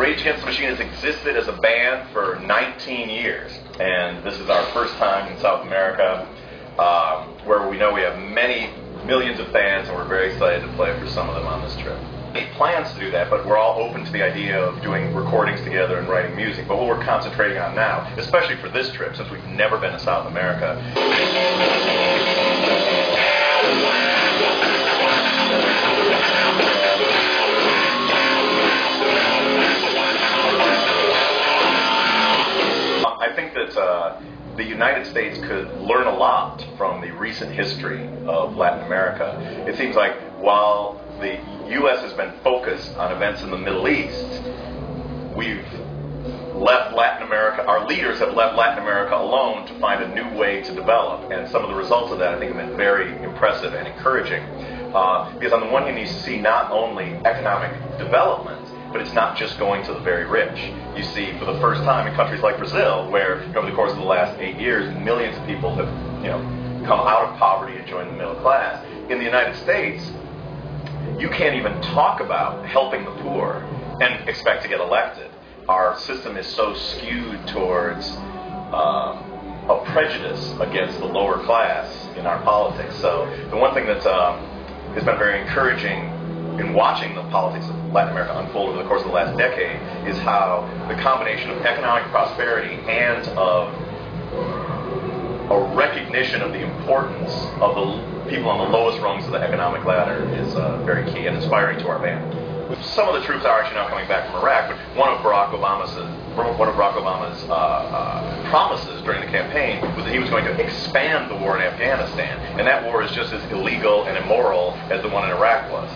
Rage Against the Machine has existed as a band for 19 years, and this is our first time in South America, where we know we have many millions of fans, and we're very excited to play for some of them on this trip. We have plans to do that, but we're all open to the idea of doing recordings together and writing music. But what we're concentrating on now, especially for this trip, since we've never been to South America, I think that the United States could learn a lot from the recent history of Latin America. It seems like while the U.S. has been focused on events in the Middle East, we've left Latin America, our leaders have left Latin America alone to find a new way to develop. And some of the results of that I think have been very impressive and encouraging. Because on the one hand you see not only economic development, but it's not just going to the very rich. You see, for the first time in countries like Brazil, where over the course of the last 8 years, millions of people have, come out of poverty and joined the middle class. In the United States, you can't even talk about helping the poor and expect to get elected. Our system is so skewed towards a prejudice against the lower class in our politics. So the one thing that has been very encouraging in watching the politics of Latin America unfold over the course of the last decade is how the combination of economic prosperity and of a recognition of the importance of the people on the lowest rungs of the economic ladder is very key and inspiring to our band. Some of the troops are actually now coming back from Iraq, but one of Barack Obama's promises during the campaign was that he was going to expand the war in Afghanistan, and that war is just as illegal and immoral as the one in Iraq was.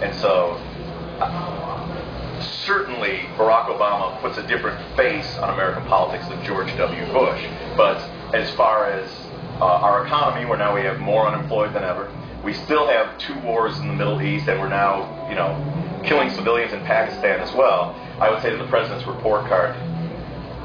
And so, certainly Barack Obama puts a different face on American politics than George W. Bush. But as far as our economy, where now we have more unemployed than ever, we still have 2 wars in the Middle East, and we're now, killing civilians in Pakistan as well. I would say to the president's report card,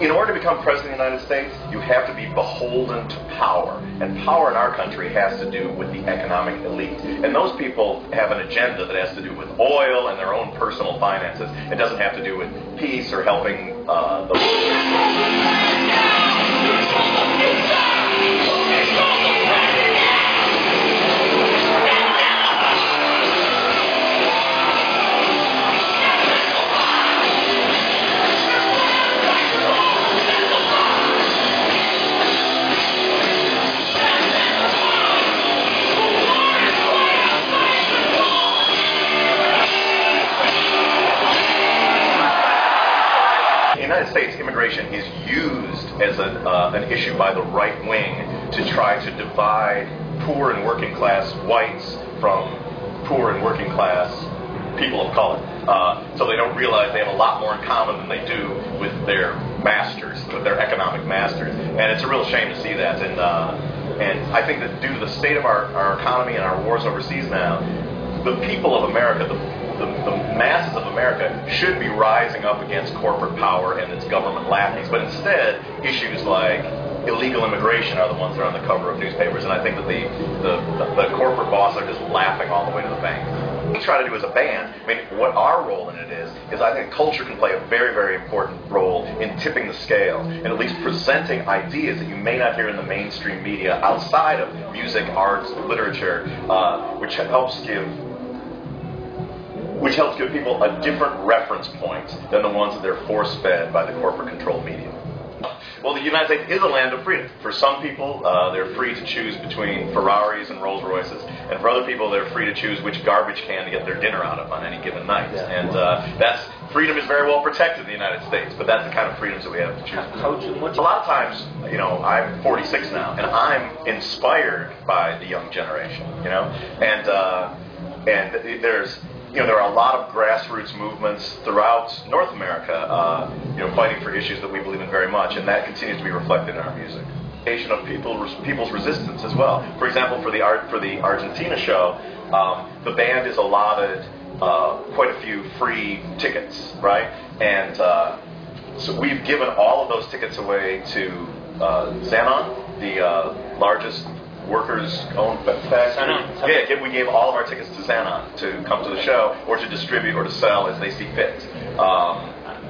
in order to become president of the United States, you have to be beholden to power. And power in our country has to do with the economic elite. And those people have an agenda that has to do with oil and their own personal finances. It doesn't have to do with peace or helping The United States, immigration is used as an issue by the right wing to try to divide poor and working class whites from poor and working class people of color. So they don't realize they have a lot more in common than they do with their masters, with their economic masters. And it's a real shame to see that. And I think that due to the state of our economy and our wars overseas now, the people of America, the masses of America should be rising up against corporate power and its government lackeys, but instead issues like illegal immigration are the ones that are on the cover of newspapers, and I think that the corporate bosses are just laughing all the way to the bank. What we try to do as a band, what our role in it is I think culture can play a very, very important role in tipping the scale and at least presenting ideas that you may not hear in the mainstream media outside of music, arts, literature, which helps give people a different reference point than the ones that they're force-fed by the corporate-controlled media. Well, the United States is a land of freedom. For some people, they're free to choose between Ferraris and Rolls Royces, and for other people, they're free to choose which garbage can to get their dinner out of on any given night. Yeah. And freedom is very well protected in the United States, but that's the kind of freedoms that we have to choose. A lot of times, I'm 46 now, and I'm inspired by the young generation, and there are a lot of grassroots movements throughout North America, fighting for issues that we believe in very much, and that continues to be reflected in our music. Of people's resistance as well. For example, for the Argentina show, the band is allotted quite a few free tickets, right? And so we've given all of those tickets away to Xanon, the largest workers-owned factory. Yeah, we gave all of our tickets to Xanon to come to the show, or to distribute or to sell as they see fit.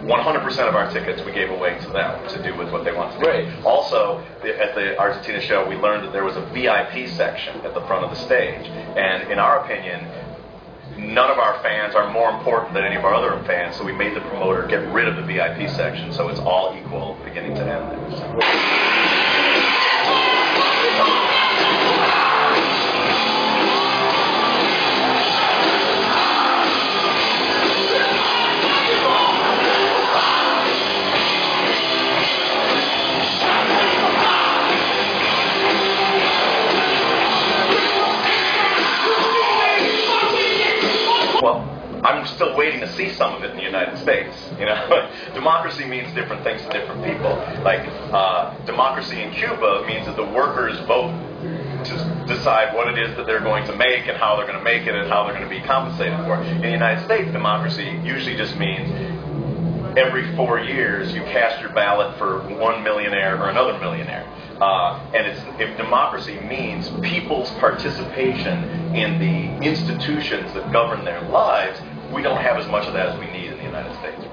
100% of our tickets we gave away to them to do with what they want to do. Right. Also, at the Argentina show, we learned that there was a VIP section at the front of the stage. And in our opinion, none of our fans are more important than any of our other fans, so we made the promoter get rid of the VIP section, so it's all equal beginning to end there. Well, I'm still waiting to see some of it in the United States. You know, democracy means different things to different people. Like democracy in Cuba means that the workers vote to decide what it is that they're going to make and how they're going to make it and how they're going to be compensated for it. In the United States, democracy usually just means every 4 years you cast your ballot for one millionaire or another millionaire. If democracy means people's participation in the institutions that govern their lives, we don't have as much of that as we need in the United States.